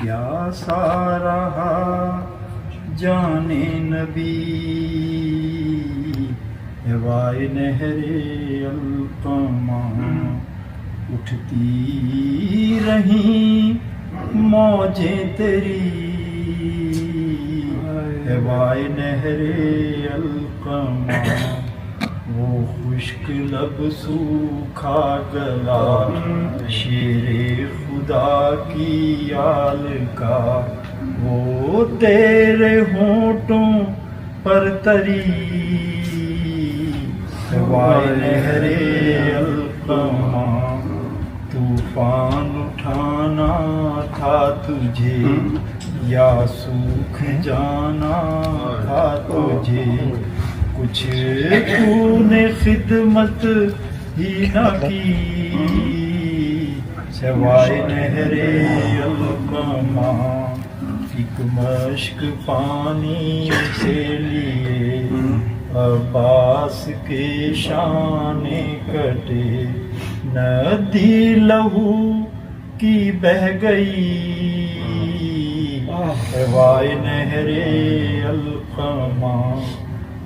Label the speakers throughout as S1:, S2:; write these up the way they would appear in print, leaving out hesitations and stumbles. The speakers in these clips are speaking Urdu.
S1: پیاسا رہا جانے نبی ہوائے نہر القمہ، اٹھتی رہیں موجیں تیری ہوائے نہر القمہ، وہ خشک لب سوکھا گلا شیر خدا کی آل کا، وہ تیرے ہونٹوں پر تری ہوائے نہر القمہ، طوفان اٹھانا تھا تجھے یا سوکھ جانا تھا تجھے، کچھ تو نے خدمت ہی نہ کی سوائے نہر القمہ، ایک مشک پانی سے لیے عباس کے شانے کٹے، ندی لہو کی بہہ گئی ہوائے نہر القمہ،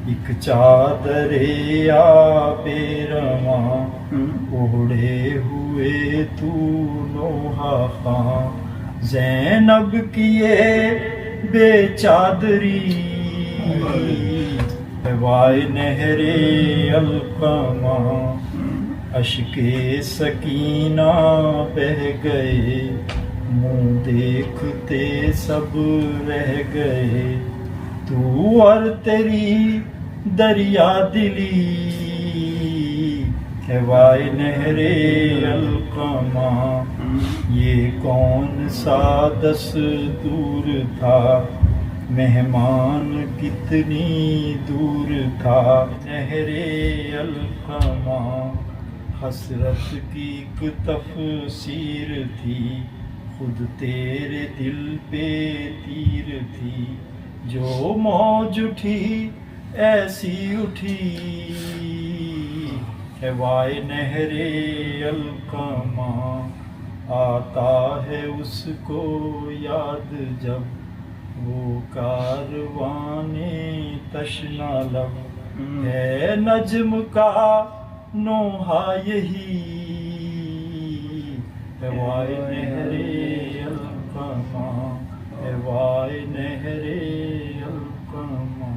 S1: ایک چادر آب رواں اوڑھے ہوئے تو نوحہ خواں، زینب کی یہ بے چادری ہوائے نہر القمہ، اشک سکینہ بہہ گئے منہ دیکھتے سب رہ گئے، تو اور تیری دریا دلی ہوائے نہر القمہ، یہ کون سا دستور تھا مہمان کتنی دور تھا، نہر القمہ حسرت کی ایک تفسیر تھی، خود تیرے دل پہ تیر تھی، جو موج اٹھی ایسی اٹھی ہوائے نہر القمہ، آتا ہے اس کو یاد جب وہ کاروان تشنا لب، ہے نجم کا نوحہ یہی ہوائے نہر القمہ، ہوائے نہر القمہ۔